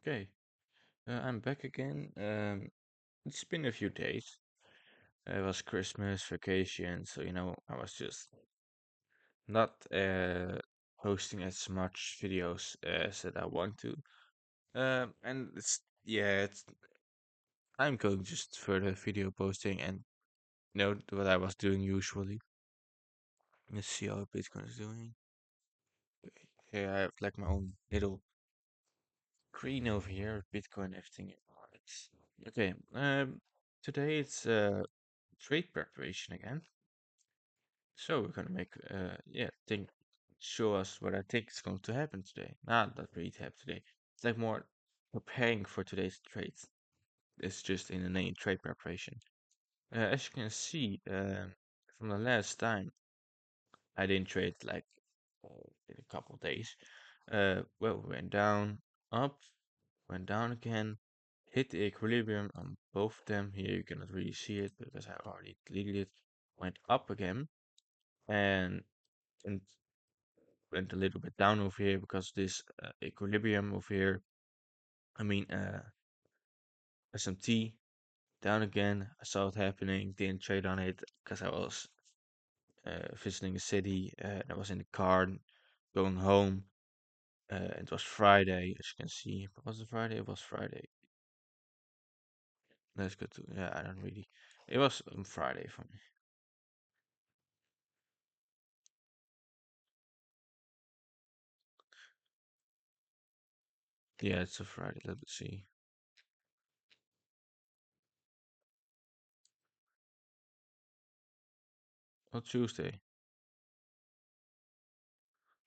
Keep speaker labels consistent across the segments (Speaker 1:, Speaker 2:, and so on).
Speaker 1: Okay, I'm back again. It's been a few days. It was Christmas vacation, so I was just not posting as much videos as that I want to. And it's I'm going just further video posting and what I was doing usually. Let's see how Bitcoin is doing. Here I have like my own little screen over here, Bitcoin, everything. It's okay. Today it's trade preparation again. So we're gonna make think show us what I think is going to happen today. Not really happen today. It's like more preparing for today's trades. It's just in the name trade preparation. As you can see, from the last time I didn't trade like in a couple of days. Well, went down, up, went down again, hit the equilibrium on both of them. Here you cannot really see it because I already deleted it. Went up again and and went a little bit down over here because this equilibrium over here. I mean, SMT down again. I saw it happening. Didn't trade on it because I was visiting the city. I was in the car going home. It was Friday, as you can see. Was it Friday? It was Friday. Let's go to. Yeah, I don't really. It was Friday for me. Yeah, it's a Friday. Let's see. Not Tuesday.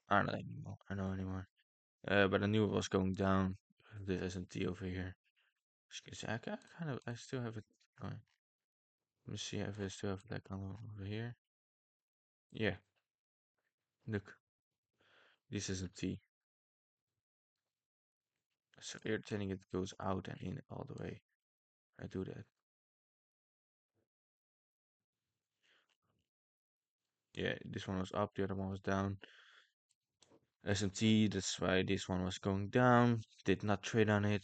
Speaker 1: I don't know anymore. I know anymore. But I knew it was going down. The SMT over here. As you can see, kind of. I still have it going. Let me see if I still have that on over here. Yeah, look, this is a T. So irritating it goes out and in all the way. I do that. Yeah, this one was up, the other one was down. SMT, that's why this one was going down. Did not trade on it.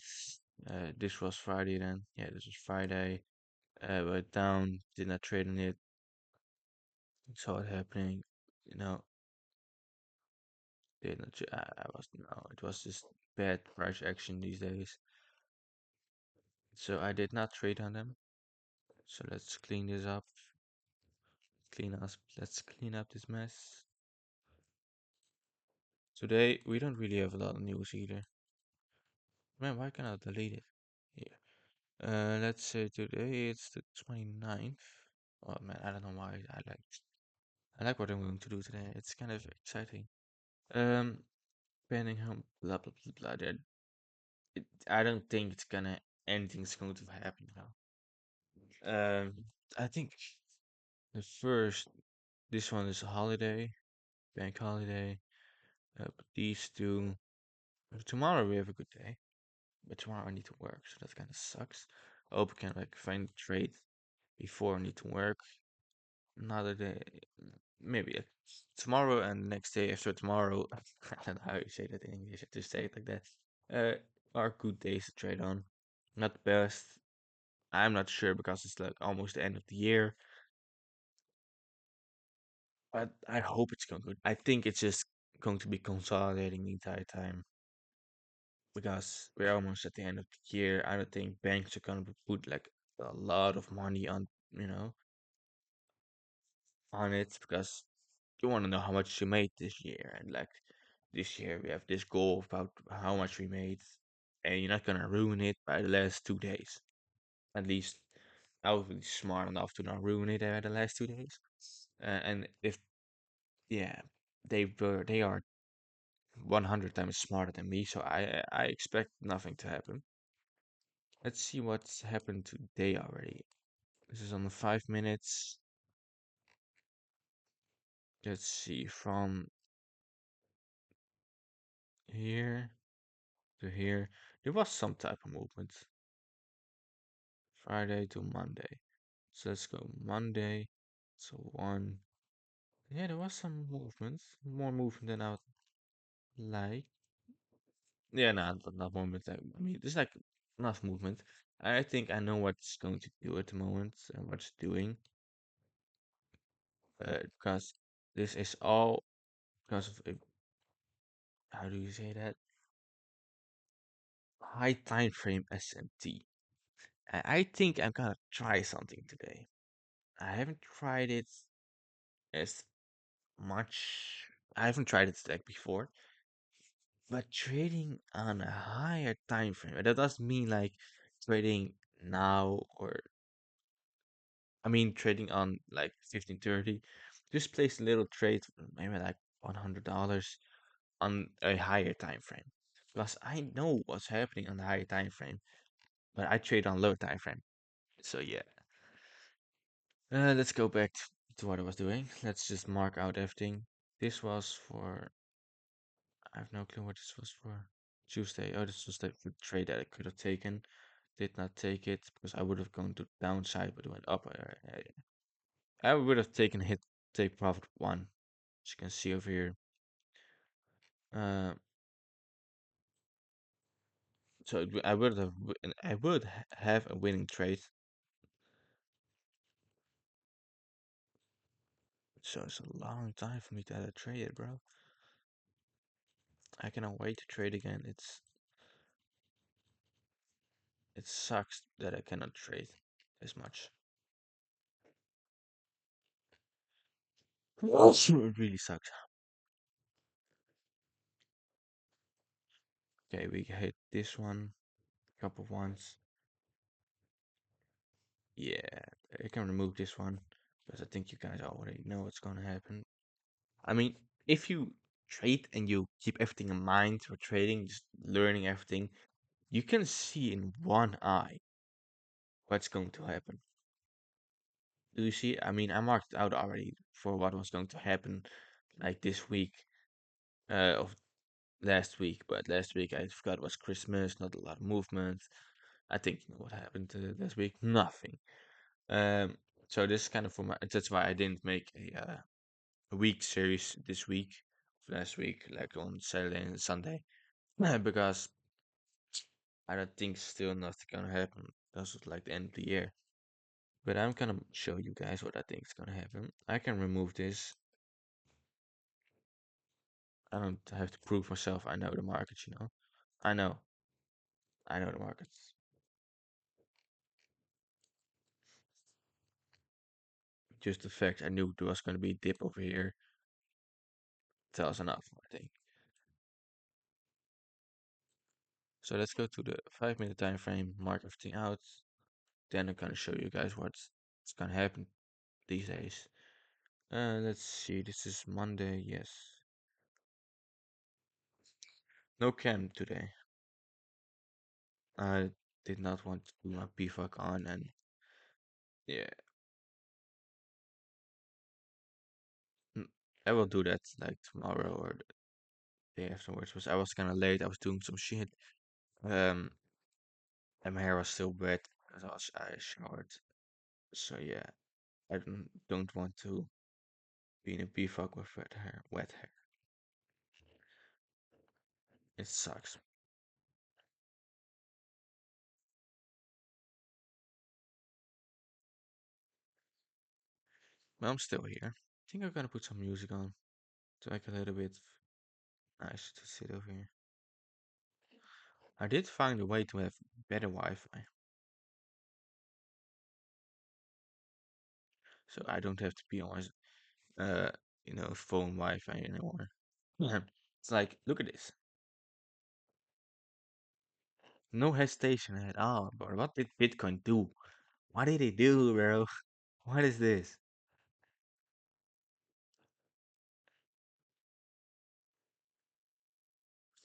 Speaker 1: This was Friday then. Yeah, this was Friday. Went down, did not trade on it. Saw it happening. You know, did not. I was no. It was just bad price action these days. So I did not trade on them. So let's clean this up. Clean us. Let's clean up this mess. Today we don't really have a lot of news either. Man, why can't I delete it? Here. Let's say today it's the 29th. Oh man, I don't know why I like what I'm going to do today. It's kind of exciting. Um, depending how blah blah blah blah. I don't think it's gonna anything's going to happen now. I think the first this one is a holiday, bank holiday. But these two tomorrow we have a good day, but tomorrow I need to work, so that kind of sucks. I hope I can like find a trade before I need to work. Another day, maybe tomorrow and the next day after tomorrow. I don't know how you say that in English. I just say it like that. Are good days to trade on. Not the best. I'm not sure because it's like almost the end of the year. But I hope it's going good. I think it's just going to be consolidating the entire time because we're almost at the end of the year. I don't think banks are going to put like a lot of money on it because you want to know how much you made this year. And like this year, we have this goal about how much we made, and you're not going to ruin it by the last 2 days. At least I would be smart enough to not ruin it by the last 2 days. And if, yeah, they are 100 times smarter than me, so I expect nothing to happen. Let's see what's happened today already. This is on the 5 minutes. Let's see from here to here. There was some type of movement. Friday to Monday. So let's go Monday. So one. Yeah, there was some movement. More movement than I would like. Yeah, not movement. I mean, it's like not movement. I think I know what it's going to do at the moment and what it's doing. Because this is all because of how do you say that? High time frame SMT. I think I'm gonna try something today. I haven't tried it as much. I haven't tried it like before, but trading on a higher time frame. That doesn't mean like trading now or I mean trading on like 1530. Just place a little trade, maybe like $100 on a higher time frame. Because I know what's happening on the higher time frame, but I trade on low time frame. So yeah. Let's go back to what I was doing. Let's just mark out everything. This was for I have no clue what this was for. Tuesday. Oh, this was the trade that I could have taken. Did not take it because I would have gone to downside, but it went up. I would have taken hit, take profit one, as you can see over here. Uh, so I would have, I would have a winning trade. So it's a long time for me to have a trade it, bro. I cannot wait to trade again. It sucks that I cannot trade as much. It really sucks. Okay, we hit this one, couple of ones. Yeah, I can remove this one because I think you guys already know what's gonna happen. I mean, if you trade and you keep everything in mind for trading, just learning everything, you can see in one eye what's going to happen. Do you see? I mean, I marked out already for what was going to happen, like this week, of last week. But last week I forgot it was Christmas, not a lot of movement. I think you know what happened last week. Nothing. Um, so this is kind of for my. That's why I didn't make a week series this week, last week, like on Saturday and Sunday, because I don't think still nothing gonna happen. That's just like the end of the year. But I'm gonna show you guys what I think is gonna happen. I can remove this. I don't have to prove myself. I know the markets, you know. I know. I know the markets. Just the fact I knew there was gonna be a dip over here tells enough, I think. So let's go to the 5 minute time frame, mark everything out. Then I'm gonna show you guys what's gonna happen these days. Let's see. This is Monday. Yes. No cam today. I did not want to do my PFAC on, and yeah, mm, I will do that like tomorrow or the day afterwards. Was I was kind of late. I was doing some shit. Um, and my hair was still wet because I showered. So yeah, I don't want to be in a PFAC with wet hair. Wet hair. It sucks. But I'm still here. I think I'm gonna put some music on to make it a little bit nice to sit over here. I did find a way to have better Wi-Fi, so I don't have to be on uh, phone Wi-Fi anymore. Yeah. It's like, look at this. No hesitation at all, bro. What did Bitcoin do? What did it do, bro? What is this?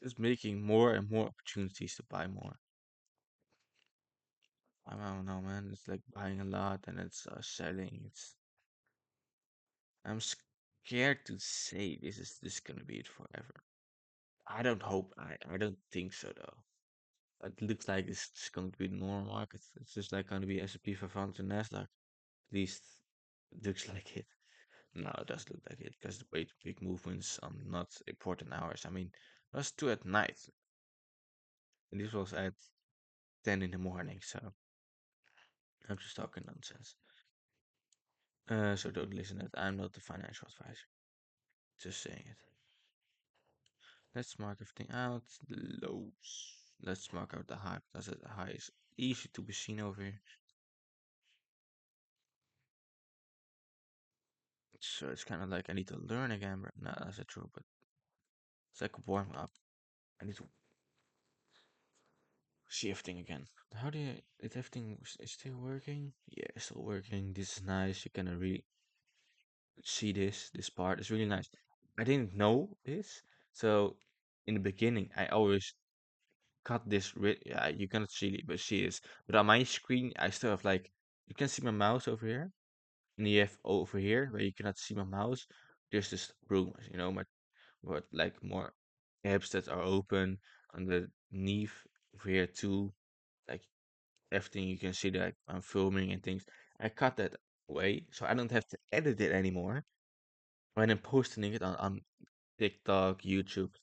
Speaker 1: It's making more and more opportunities to buy more. I don't know, man. It's like buying a lot and it's selling. I'm scared to say this is gonna be it forever. I don't hope. I don't think so though. It looks like it's just going to be the normal market. It's just like going to be S&P 500 and Nasdaq. At least it looks like it. No, it does look like it because the way big movements on not important hours. I mean, it was two at night. And this was at 10 in the morning, so I'm just talking nonsense. So don't listen to it. I'm not the financial advisor. Just saying it. Let's mark everything out. The lows. Let's mark out the high because the high is easy to be seen over here. So it's kind of like I need to learn again, but no, that's not true. But it's like a warm up. I need to see everything again. How do you? Is everything is still working? Yeah, it's still working. This is nice. You can really see this part. It's really nice. I didn't know this, so in the beginning, I always cut this. Yeah, you cannot see this, but on my screen, I still have like you can see my mouse over here, and you have over here where you cannot see my mouse. There's this room, my what like more apps that are open underneath over here too. Like everything you can see that I'm filming and things. I cut that away so I don't have to edit it anymore when I'm posting it on TikTok, YouTube.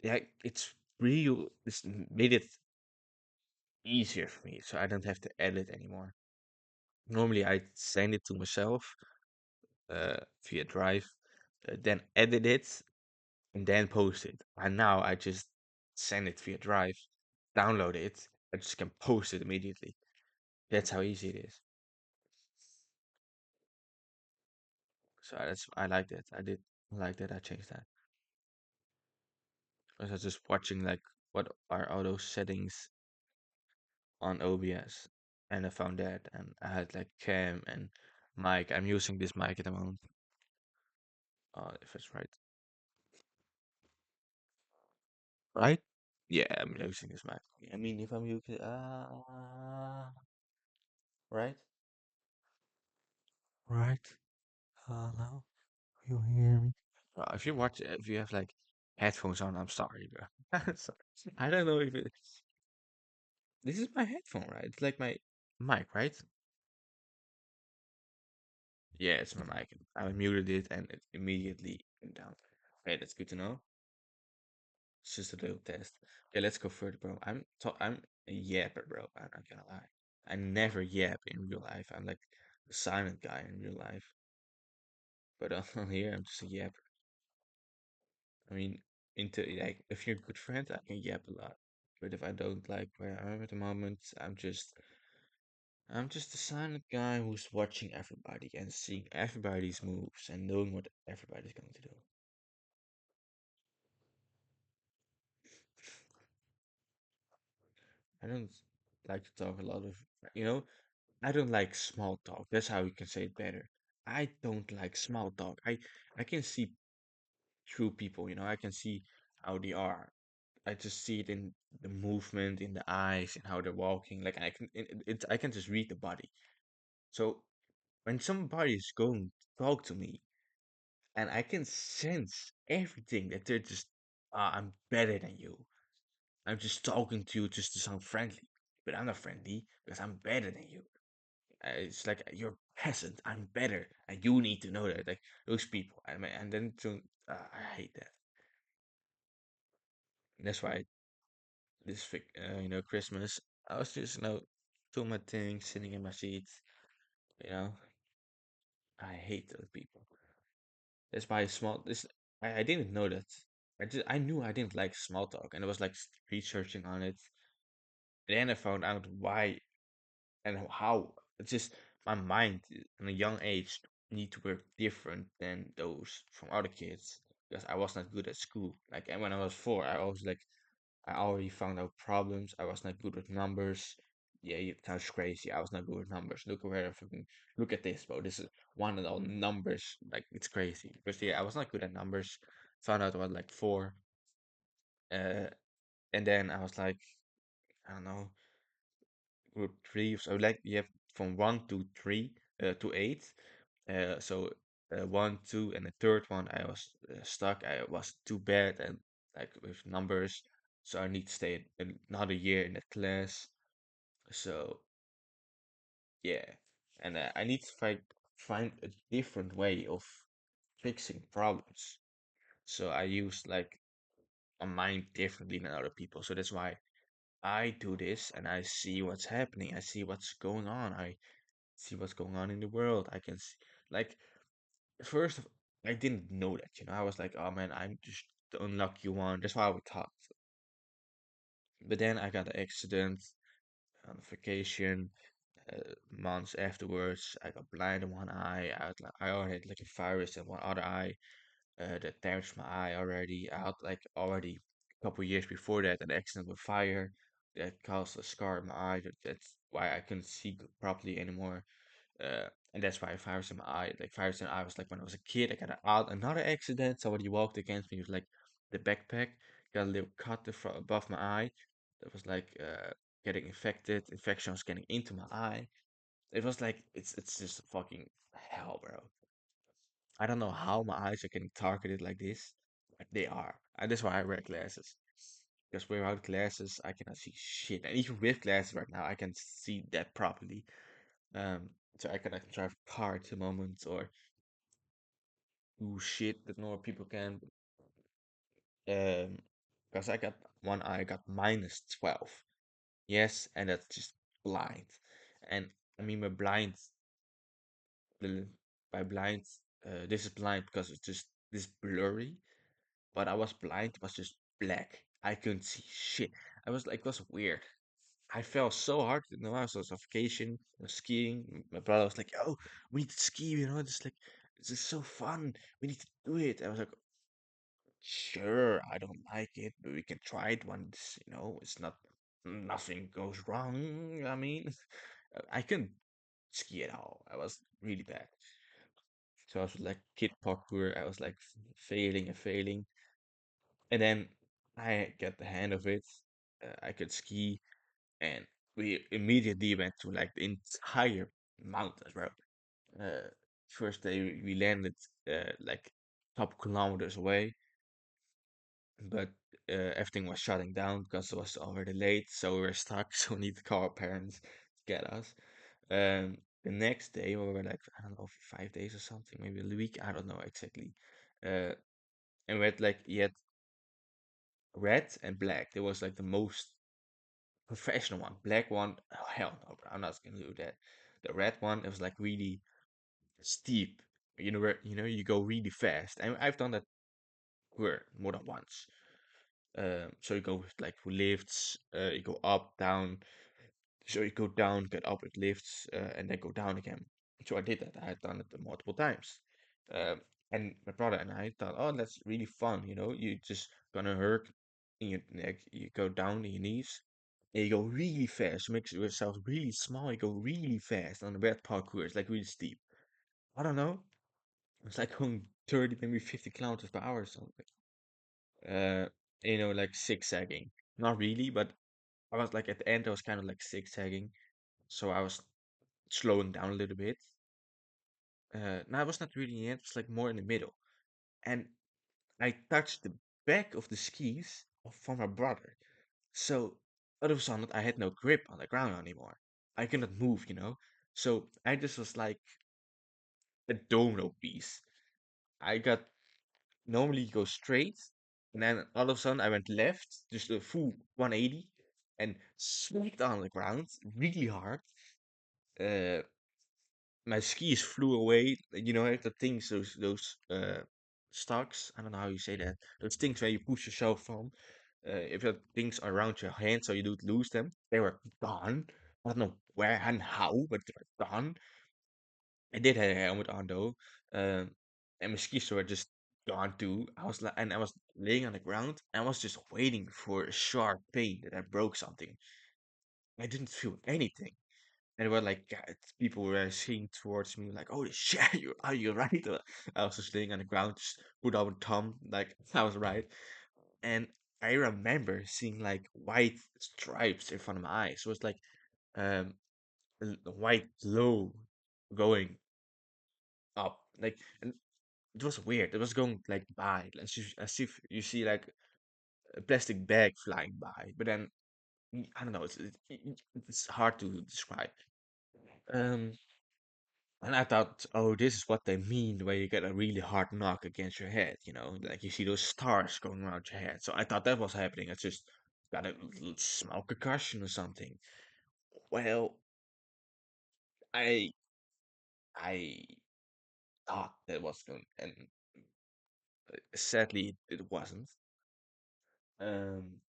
Speaker 1: Yeah, it's made it easier for me so I don't have to edit anymore. Normally I send it to myself via Drive, then edit it and then post it. And now I just send it via Drive, download it, I just can post it immediately. That's how easy it is. So I like that. I did like that. I changed that. I was just watching like what are all those settings on OBS, and I found that, and I had like cam and mic. I'm using this mic at the moment. If it's right, right? Yeah, I'm using this mic. I mean, if I'm using, right, right. Hello, you hear me? If you watch, if you have like headphones on, I'm sorry, bro. Sorry. I don't know if it. This is my headphone, right? It's like my mic, right? Yeah, it's my mic. I muted it and it immediately went down. Okay, that's good to know. It's just a little test. Okay, let's go further, bro. I'm a yapper, bro. I'm not gonna lie. I never yap in real life. I'm like a silent guy in real life. But on here, I'm just a yapper. I mean, into like if you're a good friend, I can yap a lot. But if I don't like where I am at the moment, I'm just a silent guy who's watching everybody and seeing everybody's moves and knowing what everybody's going to do. I don't like to talk a lot of, you know, I don't like small talk. That's how you can say it better. I don't like small talk. I can see through people, I can see how they are. I just see it in the movement, in the eyes, and how they're walking. Like I can just read the body. So when somebody is going to talk to me, and I can sense everything that they're just, I'm better than you. I'm just talking to you just to sound friendly, but I'm not friendly because I'm better than you. It's like you're a peasant. I'm better, and you need to know that. Like those people, and then I hate that. And that's why Christmas, I was just doing my thing, sitting in my seat. You know, I hate those people. That's why small. This I didn't know that. I knew I didn't like small talk, and I was like researching on it. And then I found out why and how. It's just my mind in a young age need to work different than those from other kids because I was not good at school. Like, and when I was 4, I already found out problems. I was not good with numbers. Yeah, it sounds crazy. I was not good with numbers. Look where I fucking look at this, bro. This is one of all numbers. Like it's crazy. Because yeah, I was not good at numbers. Found out about like 4. Uh, and then I was like, I don't know, group 3. So like you have from 1 to 3, to 8. So 1, 2, and the third one I was stuck. I was too bad and like with numbers, so I need to stay another year in that class. So yeah, and I need to find a different way of fixing problems. So I use like my mind differently than other people. So that's why I do this and I see what's happening. I see what's going on. I see what's going on in the world. I can see, like, first, I didn't know that, I was like, oh man, I'm just the unlucky one. That's why I would thought. But then I got an accident on vacation. Months afterwards, I got blind in one eye. I already had like a virus in one other eye that damaged my eye already. I had like already a couple years before that an accident with fire that caused a scar in my eye. That's why I couldn't see properly anymore. And that's why virus in my eye, like virus in my eye was like when I was a kid, I got another accident. Somebody walked against me with like the backpack, got a little cut above my eye. That was like getting infected. Infection was getting into my eye. It was like it's just fucking hell, bro. I don't know how my eyes are getting targeted like this, but they are. And that's why I wear glasses. Because without glasses, I cannot see shit. And even with glasses right now, I can see that properly. Um, so I cannot drive a car at the moment or do shit that normal people can. Um, because I got one eye, I got -12. Yes, and that's just blind. And I mean, the- by blind, this is blind because it's just this blurry. But I was blind, it was just black. I couldn't see shit. I was like, it was weird. I fell so hard, I was on vacation, I was skiing. My brother was like, "Oh, we need to ski, just like this is so fun. We need to do it." I was like, "Sure, I don't like it, but we can try it once, it's not nothing goes wrong." I mean, I couldn't ski at all. I was really bad. So I was like kid parkour. I was like failing and failing. And then I get the hang of it. I could ski, and we immediately went to like the entire mountains, bro. Uh, First day we landed like a couple kilometers away, but everything was shutting down because it was already late, so we were stuck. So we need to call our parents to get us. The next day we were like I don't know 5 days or something, maybe a week. I don't know exactly. Uh, and we had like yet red and black. There was like the most professional one. Black one, oh hell no, bro, I'm not gonna do that. The red one, it was like really steep. Where you go really fast, and I've done that more than once. So you go with like with lifts, you go up, down. So you go down, get up with lifts, and then go down again. So I did that. I had done it multiple times. Um, and my brother and I thought, oh, that's really fun. You just gonna hurt in your neck. You go down on your knees, and you go really fast. You make yourself really small. You go really fast on the red parkour. It's like really steep. I don't know. It's like going 30, maybe 50 kilometers per hour or something. Uh, like zigzagging. Not really, but I was like at the end, I was kind of like zigzagging. So I was slowing down a little bit. No, it was not really in the end, it was like more in the middle. And I touched the back of the skis from my brother. So all of a sudden, I had no grip on the ground anymore. I cannot move. So I just was like a domino piece. I got normally you go straight, and then all of a sudden I went left, just a full 180, and smacked on the ground really hard. Uh, my skis flew away. The things, those stocks. I don't know how you say that. Those things where you push yourself from. If the things are around your hand, so you don't lose them. They were gone. I don't know where and how, but they were gone. I did have a helmet on though, and my skis were just gone too. I was laying on the ground. And I was just waiting for a sharp pain that I broke something. I didn't feel anything. And were like people were saying towards me like, "Oh shit, are you right?" I was just laying on the ground, just put out a thumb, like I was right. And I remember seeing like white stripes in front of my eyes. So it was like um a white glow going up, like, and it was weird. It was going like by, as if you see like a plastic bag flying by, but then I don't know. It's hard to describe. Um, And I thought, oh, this is what they mean where you get a really hard knock against your head, like you see those stars going around your head. So I thought that was happening. It's just got a small concussion or something. Well, I I thought that was going, and sadly it wasn't. Um,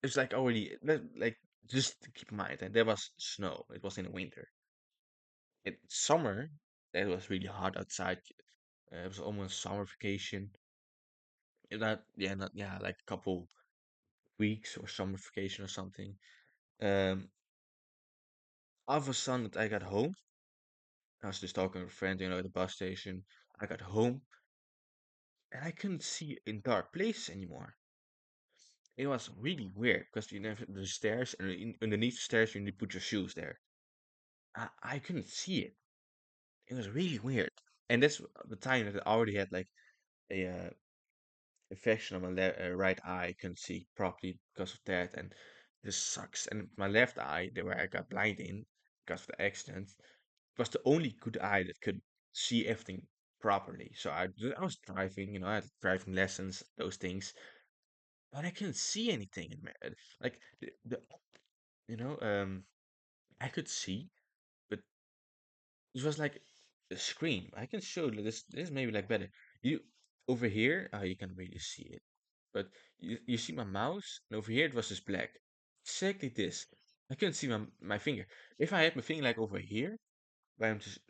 Speaker 1: it's like already like just to keep in mind that there was snow. It was in the winter. In summer, it was really hot outside. It was almost summer vacation. Not like a couple weeks or summer vacation or something. Um, all of a sudden, I got home. I was just talking with a friend, at the bus station. I got home and I couldn't see in dark place anymore. It was really weird because you have the stairs and underneath the stairs you need to put your shoes there. I couldn't see it. It was really weird. And that's the time that I already had like a infection on my right eye. I couldn't see properly because of that, and this sucks. And my left eye, the where I got blind in because of the accident, was the only good eye that could see everything properly. So I was driving, I had driving lessons, those things, but I couldn't see anything in there. Like you know, um, I could see, but it was like a screen. I can show you this. This maybe like better. You over here, you can really see it, but you see my mouse, and over here it was just black. Exactly this. I couldn't see my finger. If I had my finger like over here, where I'm just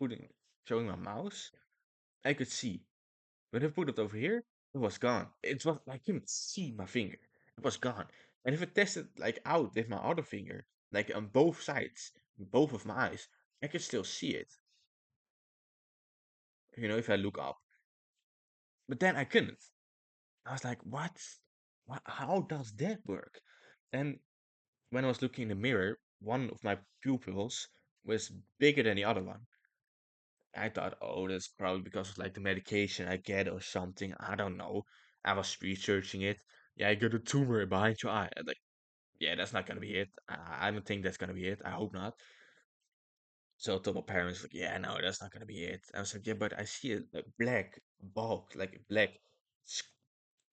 Speaker 1: putting showing my mouse, I could see. When I put it over here, it was gone. It was I couldn't see my finger. It was gone. And if I tested like out with my other finger, like on both sides, both of my eyes, I could still see it. If I look up. But then I couldn't. I was like, what? How does that work? And when I was looking in the mirror, one of my pupils was bigger than the other one. I thought, oh, that's probably because of like the medication I get or something. I don't know. I was researching it. Yeah, I got a tumor behind your eye. I'm like, yeah, that's not gonna be it. I don't think that's gonna be it. I hope not. So I told my parents, like, yeah, no, that's not gonna be it. I was like, yeah, but I see a black bulk, like black. s-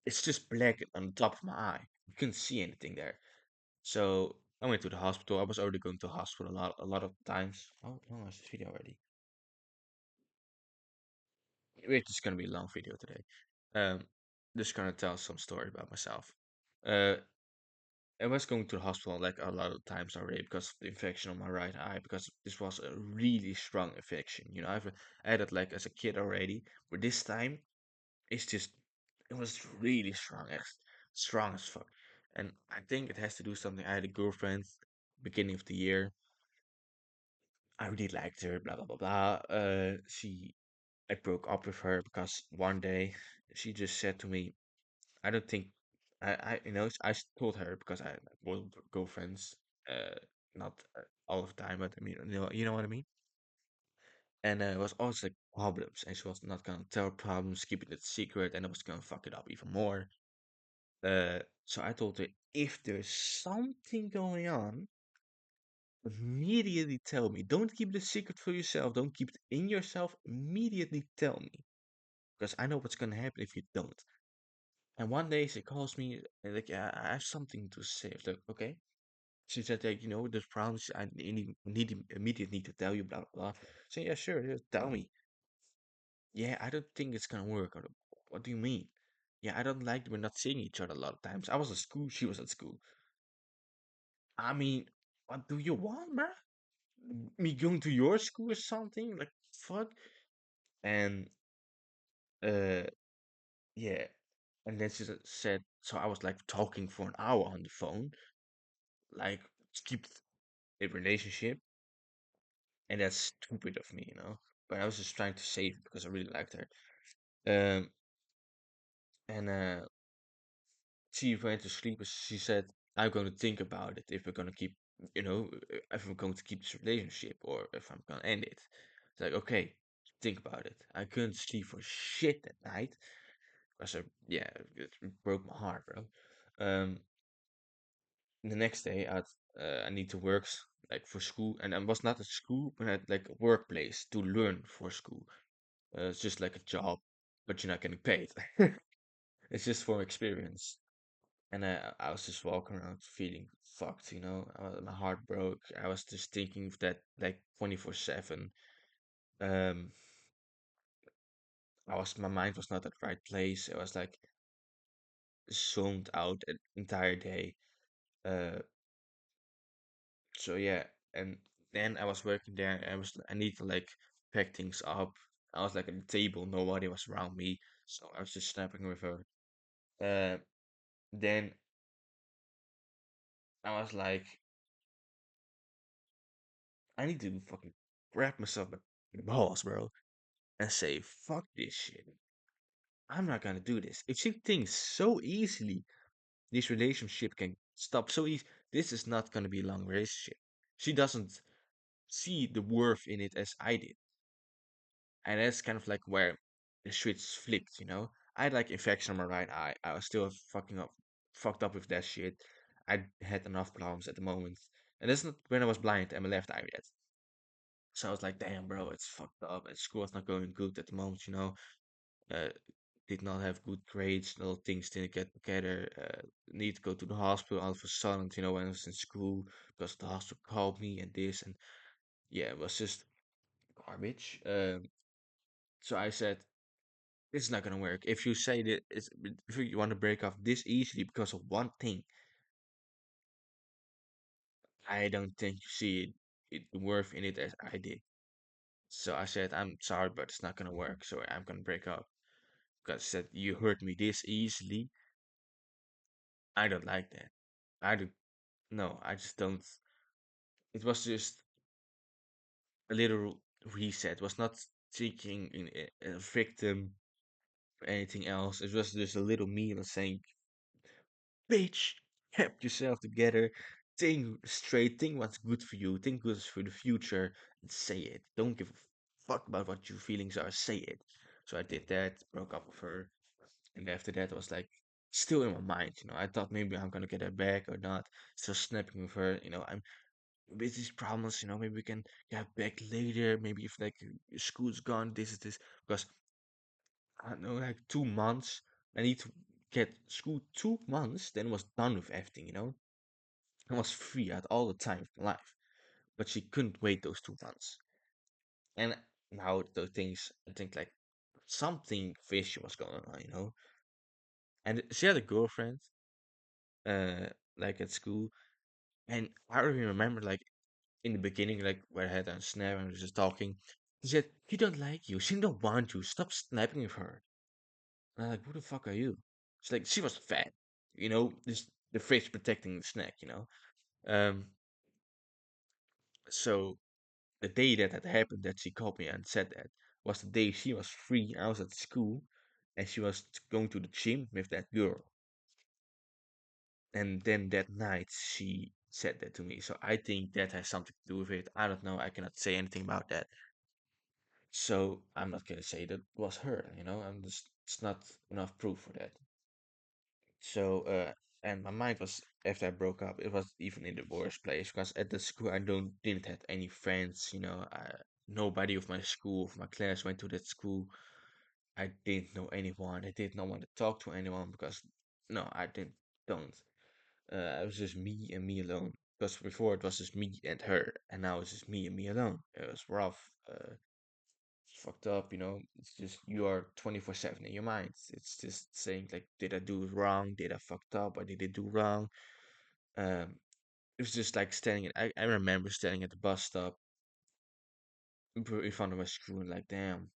Speaker 1: It's just black on the top of my eye. You couldn't see anything there. So I went to the hospital. I was already going to the hospital a lot of times. How long is this video already? It's just gonna be a long video today. Um, just gonna tell some story about myself. Uh, I was going to the hospital like a lot of times already because of the infection on my right eye because this was a really strong infection. I had it like as a kid already, but this time it's just it was really strong as fuck. And I think it has to do something. I had a girlfriend beginning of the year. I really liked her, blah blah blah blah. I broke up with her because one day she just said to me, I don't think told her because I was girlfriends, uh, not all of the time, but I mean, you know what I mean. And it was always like problems, and she was not gonna tell problems, keeping it secret, and I was gonna fuck it up even more. So I told her if there's something going on, immediately tell me. Don't keep the secret for yourself. Don't keep it in yourself. Immediately tell me, because I know what's gonna happen if you don't. And one day she calls me and like, yeah, I have something to say. I was like, okay. She said like, there's problems. I immediately need to tell you, blah blah blah. So yeah, sure, just tell me. Yeah, I don't think it's gonna work. What do you mean? Yeah, I don't like we're not seeing each other a lot of times. I was at school, she was at school. I mean, what do you want, man? Me going to your school or something? Like fuck. And uh yeah. And then she said, so I was like talking for an hour on the phone, like to keep a relationship, and that's stupid of me. But I was just trying to save it because I really liked her. Um, and she went to sleep. And she said, "I'm going to think about it if we're going to keep, if I'm going to keep this relationship or if I'm going to end it." It's like, okay, think about it. I couldn't sleep for shit that night because yeah, it broke my heart, bro. Um, the next day I need to work like for school, and I was not at school, but at like a workplace to learn for school. It's just like a job, but you're not getting paid. It's just for experience. And I was just walking around feeling fucked, you know. My heart broke. I was just thinking of that like 24/7. Um, my mind was not at the right place. I was like zoned out an entire day. Uh, so yeah, and then I was working there. I need to like pack things up. I was like at the table, nobody was around me, so I was just snapping with her. Uh, then I was like, I need to fucking grab myself by the balls, bro, and say, fuck this shit. I'm not gonna do this. If she thinks so easily this relationship can stop so easy, this is not gonna be a long relationship. She doesn't see the worth in it as I did. And that's kind of like where the switch flipped, you know? I had like infection on my right eye. I was still fucked up with that shit. I had enough problems at the moment. And that's not when I was blind and my left eye yet. So I was like, damn, bro, it's fucked up. And school was not going good at the moment, you know? Uh, did not have good grades, little things didn't get together. Need to go to the hospital all of a sudden, you know, when I was in school because the hospital called me and this. And yeah, it was just garbage. So I said, this is not gonna work. If you say that if you want to break off this easily because of one thing, I don't think you see it worth in it as I did. So I said, I'm sorry, but it's not gonna work. So I'm gonna break up because I said you hurt me this easily. I don't like that. I do no, I just don't. It was just a little reset. It was not seeking a victim or anything else. It was just a little me saying, bitch, keep yourself together. Think straight. Think what's good for you. Think what's for the future. And say it. Don't give a fuck about what your feelings are. Say it. So I did that. Broke up with her. And after that, I was like, still in my mind. You know, I thought maybe I'm gonna get her back or not. Still snapping with her. You know, I'm with these problems. You know, maybe we can get back later. Maybe if like school's gone, this is this. Because I don't know, like 2 months. I need to get school 2 months. Then was done with everything. You know. I was free. I had all the time of my life. But she couldn't wait those 2 months. And now those things, I think like something fishy was going on, you know. And she had a girlfriend, uh, like at school. And I really remember like in the beginning, like where I had a snap and I was just talking. She said, "She don't like you. She don't want you. Stop snapping with her." And I'm like, "Who the fuck are you?" She's like, she was fat, you know, just the face protecting the snack, you know. Um, so the day that had happened that she called me and said that was the day she was free. I was at school and she was going to the gym with that girl. And then that night she said that to me. So I think that has something to do with it. I don't know. I cannot say anything about that. So I'm not gonna say that was her, you know. I'm just it's not enough proof for that. So and my mind was after I broke up, it was even in the worst place because at the school I don't didn't have any friends, you know. Nobody of my school, of my class went to that school. I didn't know anyone. I did not want to talk to anyone because no, I didn't don't. It was just me and me alone. Because before it was just me and her, and now it's just me and me alone. It was rough. It's fucked up, you know. It's just you are 24/7 in your mind. It's just saying like, did I do it wrong? Did I fucked up? What did I do wrong? Um, it was just like I remember standing at the bus stop in front of my school and like, damn,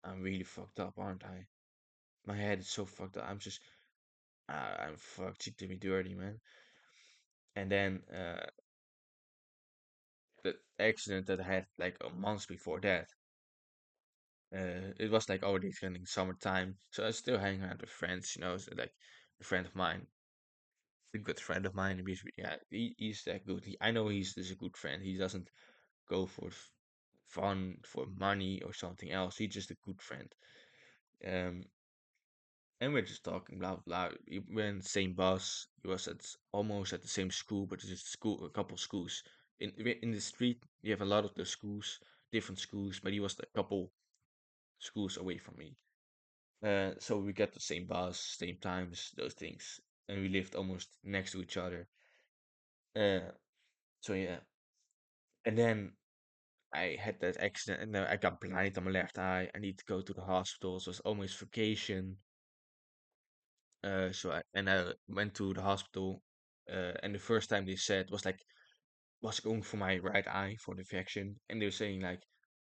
Speaker 1: I'm really fucked up, aren't I? My head is so fucked up. I'm fucked. She did me dirty, man. And then the accident that I had like a month before that. It was like already turning summertime, so I was still hanging out with friends, you know. So like a friend of mine, a good friend of mine, yeah, he's that good. I know he's just a good friend. He doesn't go for fun, for money or something else. He's just a good friend. Um, and we're just talking, blah blah. We're in the same bus. He was almost at the same school, but just a couple schools. In the street, you have a lot of the schools, different schools, but he was a couple schools away from me. So we get the same bus, same times, those things. and we lived almost next to each other. Uh, so yeah, and then I had that accident, and then I got blind on my left eye. I need to go to the hospital. So it was almost vacation. I went to the hospital, and the first time they said was like was going for my right eye for the infection, and they were saying like,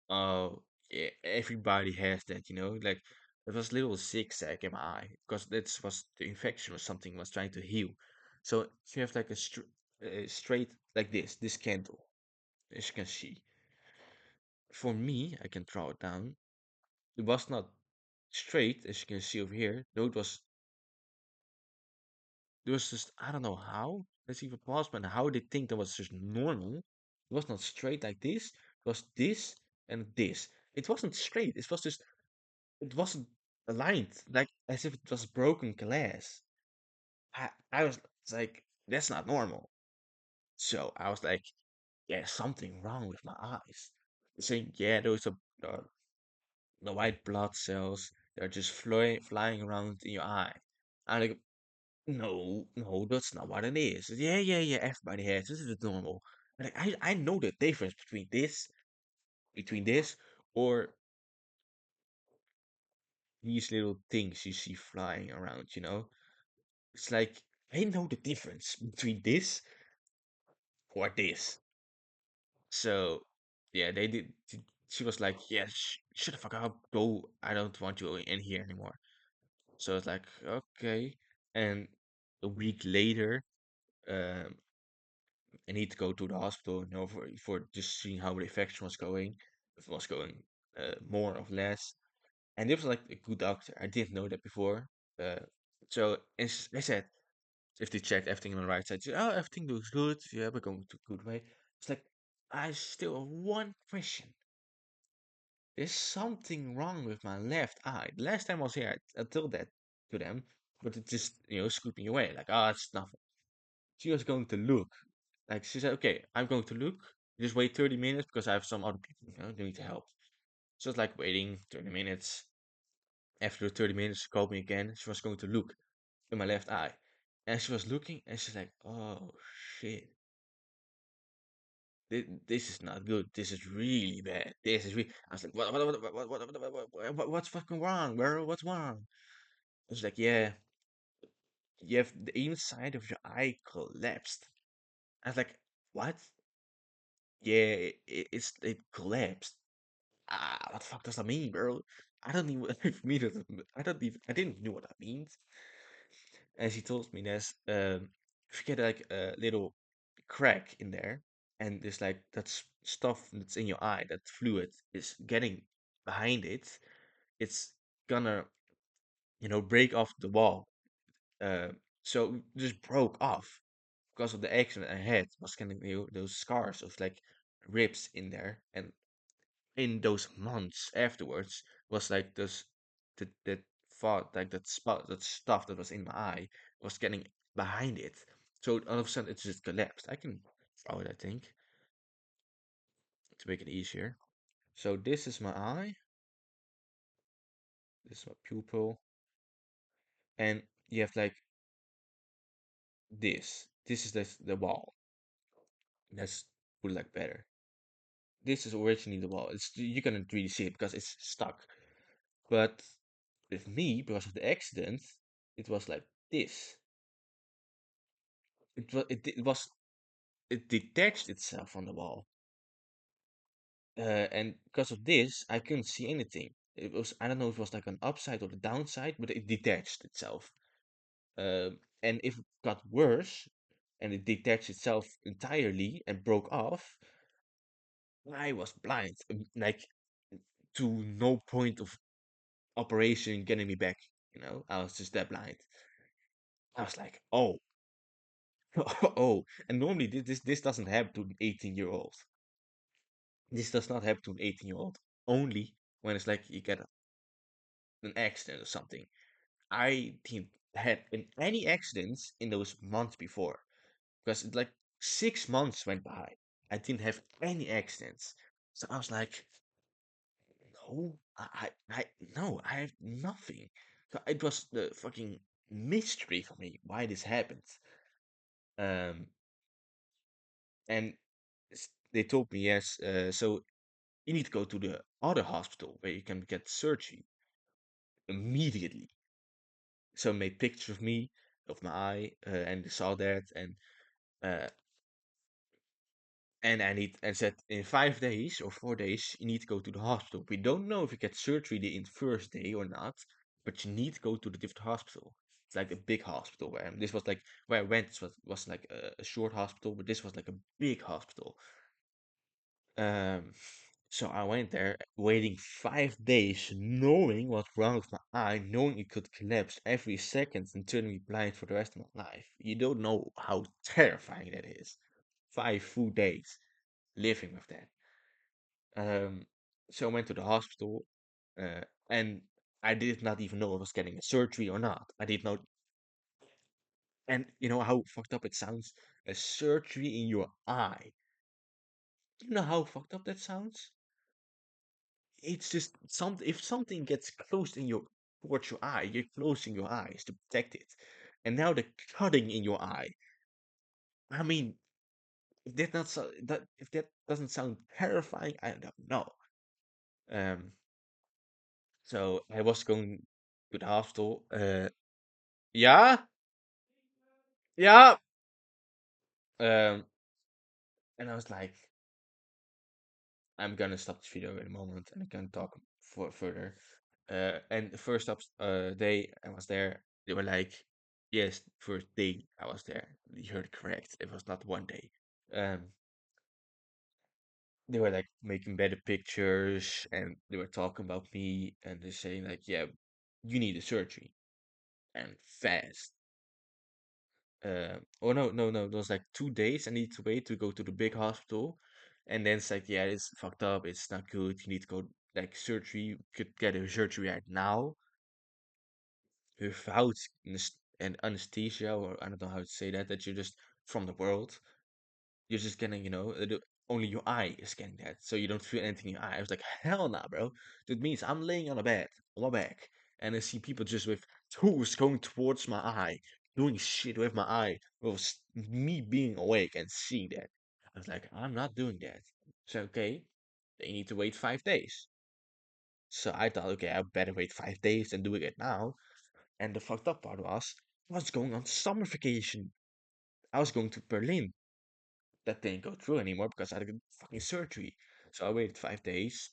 Speaker 1: "Oh, yeah, everybody has that, you know." Like there was a little zigzag in my eye because that was the infection or something was trying to heal. So if you have like a straight like this candle, as you can see. For me, I can draw it down. It was not straight, as you can see over here. No, it was just I don't know how. That's even possible, and how they think that was just normal. It was not straight like this. It was this and this. It wasn't straight. It was just it wasn't aligned, like as if it was broken glass. I was like, that's not normal. So I was like, yeah, something wrong with my eyes. Saying, yeah, those are the white blood cells. They're just flying around in your eye. I'm like, no, no, that's not what it is. Yeah, yeah, yeah. Everybody has. This is normal. And like, I know the difference between this, or these little things you see flying around. You know, it's like I know the difference between this or this. So yeah, they did. She was like, "Yeah, shut the fuck up, go. I don't want you in here anymore." So it's like, okay. And a week later, um, I need to go to the hospital, you know, for just seeing how the infection was going, if it was going more or less. And this was like a good doctor. I didn't know that before. Uh, they said if they checked everything on the right side, said, oh, everything looks good. Yeah, we're going to good way. It's like I still have one question. There's something wrong with my left eye. The last time I was here, I told that to them, but it just scooped me away. Like, oh, it's nothing. She was going to look. Like she said, okay, I'm going to look. Just wait 30 minutes because I have some other people, they need to help. So it's like waiting 30 minutes. After 30 minutes, she called me again. She was going to look in my left eye. And she was looking and she's like, oh shit. This is not good. This is really bad. This is really. I was like, what's fucking wrong, bro? What's wrong? It's like, yeah, you have the inside of your eye collapsed. I was like, what? Yeah, it collapsed. Ah, what the fuck does that mean, bro? I don't even for me that I didn't know what that means. And she told me there's if you get like a little crack in there, and there's like stuff that's in your eye, that fluid is getting behind it, it's gonna break off the wall. Uh, so it just broke off because of the accident I had. Was getting those scars of like ribs in there, and in those months afterwards was like this that thought like that spot that stuff that was in my eye was getting behind it. So all of a sudden it just collapsed. I can draw it, I think, to make it easier. So this is my eye, this is my pupil, and you have like this is the wall. Let's put it like better. This is originally the wall. It's you cannot really see it because it's stuck. But with me, because of the accident, it was like this. It detached itself from the wall, and because of this, I couldn't see anything. It was I don't know if it was like an upside or the downside, but it detached itself. And if it got worse, and it detached itself entirely and broke off, I was blind, like to no point of operation getting me back. I was just that blind. I was like, oh, oh, and normally this doesn't happen to an 18-year-old. This does not happen to an 18-year-old. Only when it's like you get an accident or something. I didn't had any accidents in those months before because like 6 months went by. I didn't have any accidents. So I was like, no, I no, I have nothing. So it was the fucking mystery for me why this happened. Um, and they told me yes. So you need to go to the other hospital where you can get surgery immediately. So made pictures of me, of my eye, and they saw that, uh, and I need and said in 5 days or 4 days you need to go to the hospital. We don't know if you get surgery the in first day or not, but you need to go to the different hospital. It's like a big hospital where this was like where I went was like a short hospital, but this was like a big hospital. Um, so I went there, waiting 5 days, knowing what's wrong with my eye, knowing it could collapse every second and turn me blind for the rest of my life. You don't know how terrifying that is. 5 full days living with that. Um, so I went to the hospital, uh, and I did not even know I was getting a surgery or not. I didn't know, and you know how fucked up it sounds? A surgery in your eye. You know how fucked up that sounds? It's just something. If something gets close in your towards your eye, you're closing your eyes to protect it, and now they're cutting in your eye. I mean, if that doesn't sound terrifying, I don't know. Um, so I was going to the hospital. Yeah, yeah. Um, and I was like, I'm gonna stop this video in a moment, and I can talk for further. And the first day I was there, they were like, yes, first day I was there. You heard correct. It was not one day. Um, they were like making better pictures, and they were talking about me, and they're saying like, yeah, you need a surgery and fast. Oh no, no, no. It was like 2 days. I need to wait to go to the big hospital, and then it's like, yeah, it's fucked up. It's not good. You need to go like surgery. You could get a surgery right now without an anesthesia, or I don't know how to say that. That you're just from the world. You're just getting, only your eye is getting that, so you don't feel anything in your eye. I was like, hell nah, bro. That means I'm laying on a bed, on my back, and I see people just with tools going towards my eye, doing shit with my eye, with me being awake and seeing that. I was like, I'm not doing that. So, okay, they need to wait 5 days. So I thought, okay, I better wait 5 days than doing it now. And the fucked up part was, I was going on summer vacation. I was going to Berlin. That didn't go through anymore because I had a fucking surgery. So I waited 5 days.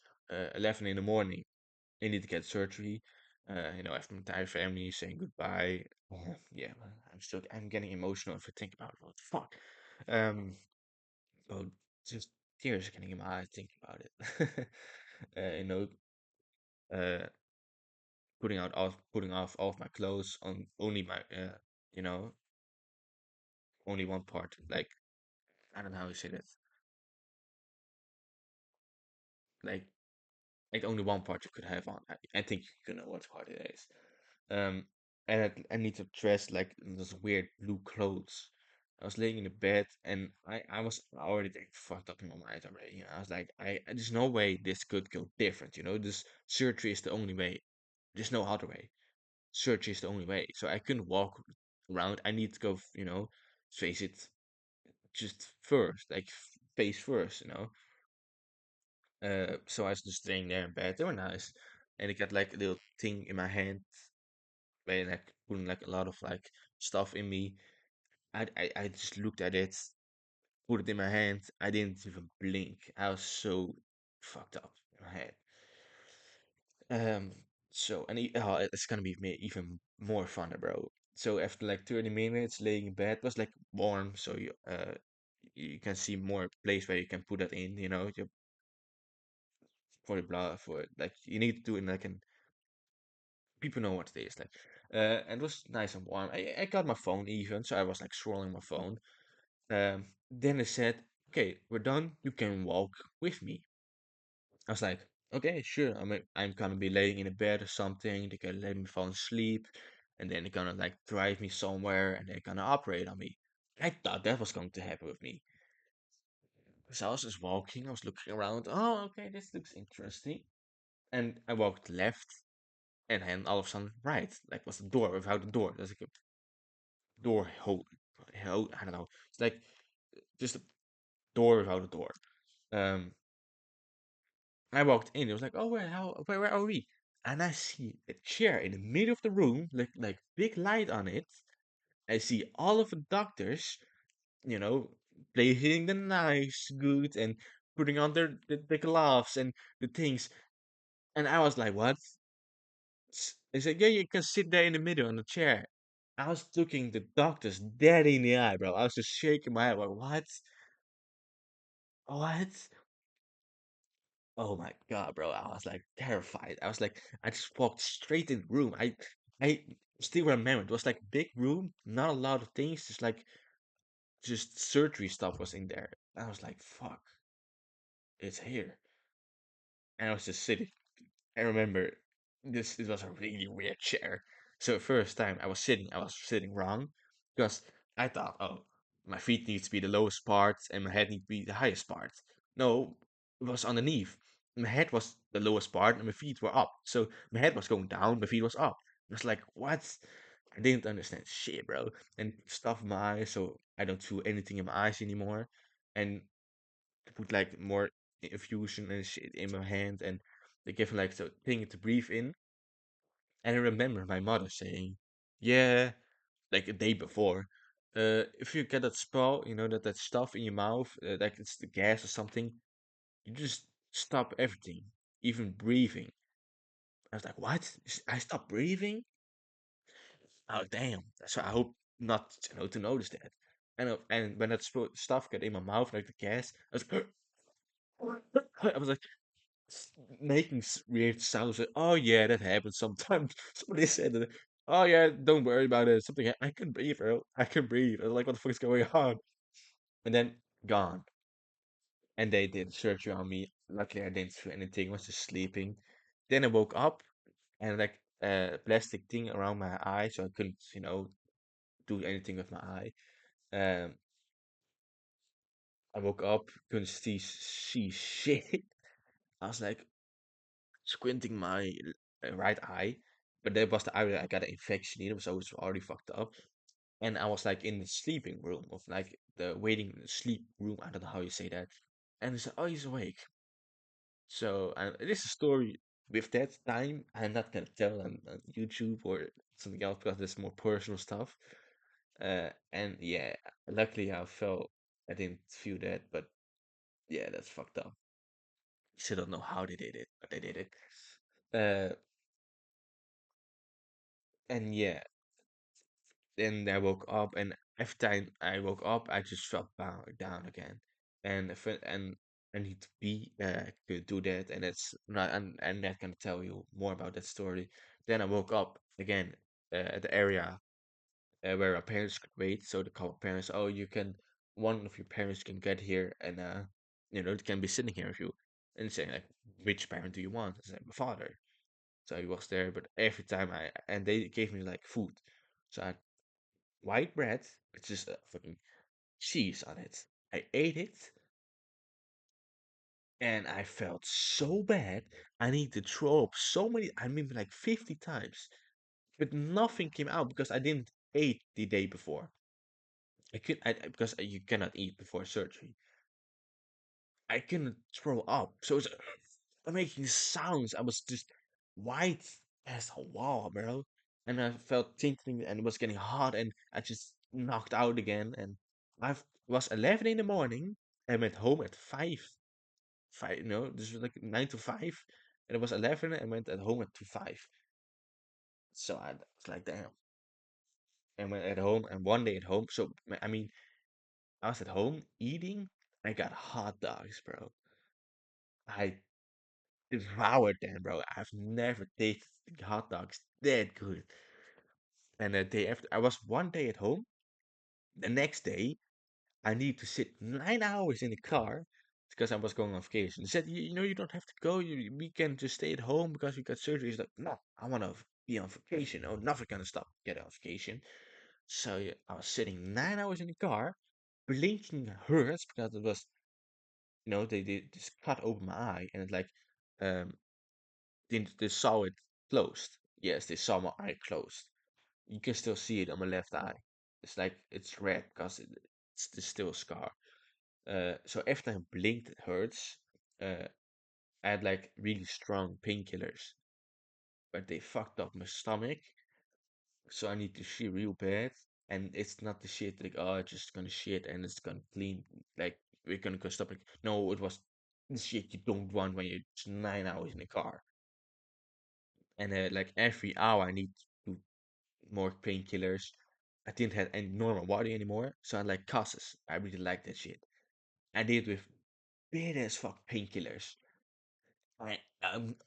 Speaker 1: 11 in the morning, I need to get surgery. After my entire family saying goodbye. Yeah, I'm getting emotional if I think about it. What the fuck? Um, oh, just tears getting in my eyes thinking about it. uh, you know, uh, putting off all of my clothes on only my, you know, only one part. Like I don't know how you say that. Like like only one part you could have on. I think you know what part it is. Um, and I need to dress like in those weird blue clothes. I was laying in the bed and I was already like, fucked up in my mind already. I was like, there's no way this could go different. This surgery is the only way. There's no other way. Surgery is the only way. So I couldn't walk around. I need to go, face it just first, like face first. So I was just laying there in bed. They were nice, and I got like a little thing in my hand, where like putting like a lot of like stuff in me. I just looked at it, put it in my hand. I didn't even blink. I was so fucked up in my head. Um. It's gonna be even more funner, bro. So after like 30 minutes laying in bed, it was like warm, so you can see more place where you can put that in. For the blood for like you need to do it like an people know what it is like. And it was nice and warm. I got my phone even, so I was like scrolling my phone. Then they said, "Okay, we're done. You can walk with me." I was like, "Okay, sure. I'm gonna be laying in a bed or something. They're gonna let me fall asleep, and then they're gonna like drive me somewhere, and they're gonna operate on me." I thought that was going to happen with me. So I was just walking. I was looking around. Oh, okay, this looks interesting. And I walked left, And then all of a sudden, right, like was the door without the door. There's like a door hole. I don't know. It's like just a door without a door. Um, I walked in. It was like, oh, where are we? And I see a chair in the middle of the room, like big light on it. I see all of the doctors, you know, placing the knives good and putting on the gloves and the things. And I was like, what? They said, yeah, you can sit there in the middle on the chair. I was looking the doctors dead in the eye, bro. I was just shaking my head, like, what? What? Oh my God, bro. I was like terrified. I was like, I just walked straight in the room. I still remember it was like big room, not a lot of things, just surgery stuff was in there. I was like, fuck, it's here. And I was just sitting. I remember this was a really weird chair. So first time I was sitting wrong because I thought, oh, my feet need to be the lowest part and my head need to be the highest part. No, it was underneath. My head was the lowest part and my feet were up. So my head was going down, my feet was up. I was like, what? I didn't understand shit, bro. And stuff in my eyes, so I don't feel anything in my eyes anymore. And put like more infusion and shit in my hand and they give me like the thing to breathe in. And I remember my mother saying, yeah, like a day before, if you get that spell, that stuff in your mouth, like it's the gas or something, you just stop everything, even breathing. I was like, what? I stop breathing? Oh, damn. So I hope not, to notice that. And when that stuff got in my mouth, like the gas, I was like, making weird sounds. Like, oh yeah, that happens sometimes. Somebody said that. Oh yeah, don't worry about it. I can breathe, bro. I can breathe. I was like, what the fuck is going on? And then gone. And they did surgery on me. Luckily, I didn't feel anything. I was just sleeping. Then I woke up and like a plastic thing around my eye, so I couldn't, do anything with my eye. Um, I woke up, couldn't see shit. I was like, squinting my right eye, but that was the eye that I got an infection in, so it was already fucked up. And I was like in the sleeping room of like the waiting sleep room. I don't know how you say that. And they said, "Oh, he's awake." So it is a story with that time. I'm not gonna tell on YouTube or something else because it's more personal stuff. And yeah, luckily I didn't feel that, but yeah, that's fucked up. Still don't know how they did it, but they did it. Uh, and yeah, then I woke up, and every time I woke up, I just felt down again. And I need to be to do that, and it's not. I'm not gonna tell you more about that story. Then I woke up again at the area where our parents could wait. So the couple parents, oh, one of your parents can get here, and it can be sitting here with you. And saying like, which parent do you want? I said, my father. So he was there, but every time and they gave me like food. So I white bread with just a fucking cheese on it. I ate it and I felt so bad. I need to throw up so many, I mean, like 50 times. But nothing came out because I didn't eat the day before. Because you cannot eat before surgery. I couldn't throw up. So it's making sounds. I was just white as a wall, bro. And I felt tingling and it was getting hot and I just knocked out again. And I was 11 in the morning and went home at 5. 5, no, this was like 9 to 5. And it was 11 and went at home at 5. So I was like, damn. And went at home and one day at home. So, I mean, I was at home eating. I got hot dogs, bro. I devoured them, bro. I've never tasted hot dogs that good. And the day after, I was one day at home. The next day, I need to sit 9 hours in the car because I was going on vacation. They said, you don't have to go. We can just stay at home because we got surgery. He's like, no, I want to be on vacation. Oh, nothing gonna stop get on vacation. So yeah, I was sitting 9 hours in the car, blinking hurts because it was, they just cut open my eye and it like, um, they saw it closed. yes, they saw my eye closed. You can still see it on my left eye. It's like it's red because it's still a scar. So every time I blinked, it hurts. Uh, I had like really strong painkillers, but they fucked up my stomach, so I need to shit real bad. And it's not the shit like, oh, it's just gonna shit and it's gonna clean, like we're gonna go stop it. No, it was the shit you don't want when you're 9 hours in the car. And like every hour I need to more painkillers. I didn't have any normal body anymore, so I like causes. I really like that shit. I did with bad as fuck painkillers. I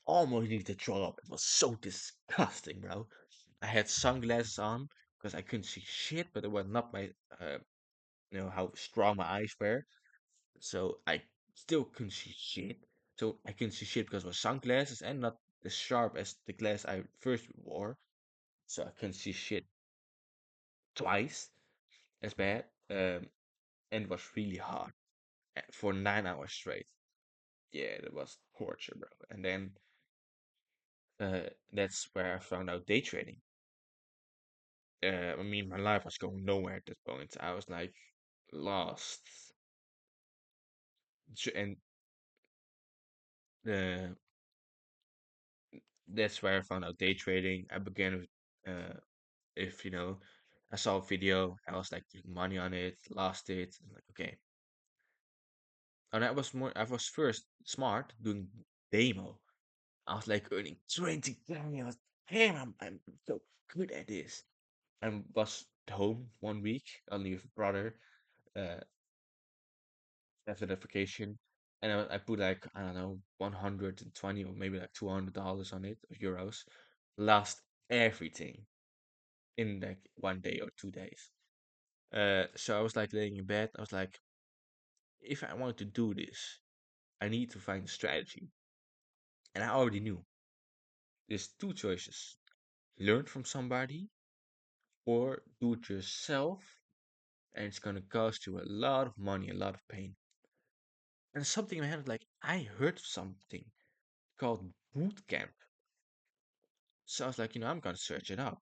Speaker 1: almost needed to throw up. It was so disgusting, bro. I had sunglasses on because I couldn't see shit, but it was not my, how strong my eyes were. So I still couldn't see shit. So I couldn't see shit because it was sunglasses and not as sharp as the glass I first wore. So I couldn't see shit twice as bad. And it was really hard for 9 hours straight. Yeah, that was torture, bro. And then that's where I found out day trading. I mean, my life was going nowhere at this point. I was like lost. And uh, that's where I found out day trading. I began with, if I saw a video, I was like doing money on it, lost it. I'm like, okay. And I was first smart doing demo. I was like earning 20K. I was, damn, I'm so good at this. I was home 1 week, only with brother, uh, after the vacation. And I put like, I don't know, 120 or maybe like $200 on it, euros. Lost everything in like 1 day or 2 days. So I was like laying in bed. I was like, if I want to do this, I need to find a strategy. And I already knew there's two choices: learn from somebody or do it yourself, and it's gonna cost you a lot of money, a lot of pain. And something in my head, like I heard something called boot camp. So I was like, I'm gonna search it up.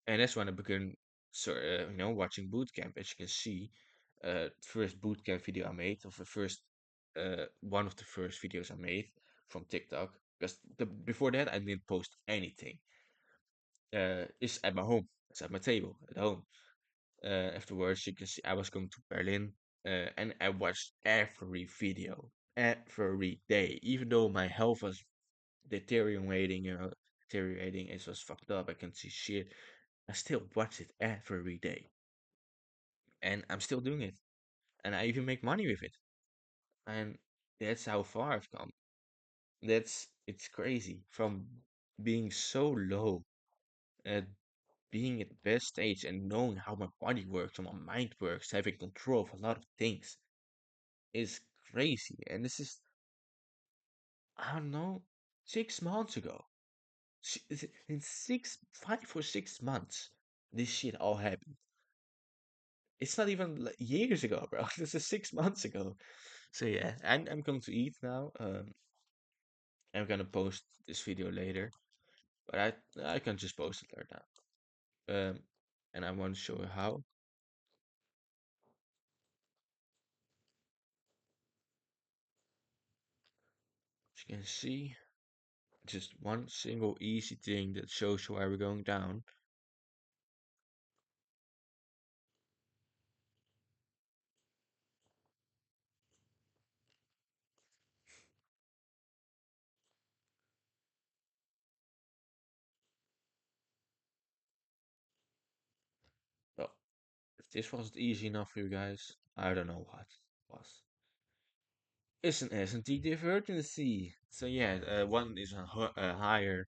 Speaker 1: And that's when I began, watching boot camp. As you can see, first boot camp video I made, of the first, one of the first videos I made from TikTok. Because before that, I didn't post anything. It's at my home. It's at my table at home. Afterwards, you can see I was going to Berlin, and I watched every video every day, even though my health was deteriorating, deteriorating. It was fucked up. I can see shit. I still watch it every day, and I'm still doing it, and I even make money with it. And that's how far I've come. It's crazy from being so low at being at the best stage and knowing how my body works and my mind works, having control of a lot of things is crazy. And this is, I don't know, 6 months ago. In 5 or 6 months, this shit all happened. It's not even like years ago, bro. This is 6 months ago. So yeah, I'm going to eat now. I'm gonna post this video later, but I can just post it right now. And I want to show you how. As you can see, just one single easy thing that shows you where we're going down. Well, if this wasn't easy enough for you guys, I don't know what was. It's an S&T divergency. So yeah, one is higher,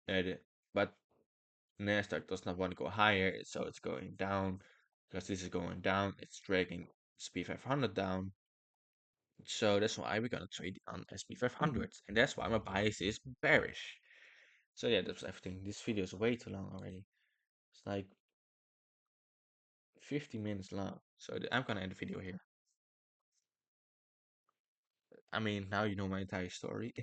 Speaker 1: but Nasdaq does not want to go higher, so it's going down. Because this is going down, it's dragging SP 500 down. So that's why we're gonna trade on SP 500, and that's why my bias is bearish. So yeah, that's everything. This video is way too long already. It's like 50 minutes long. So I'm gonna end the video here. I mean, now you know my entire story.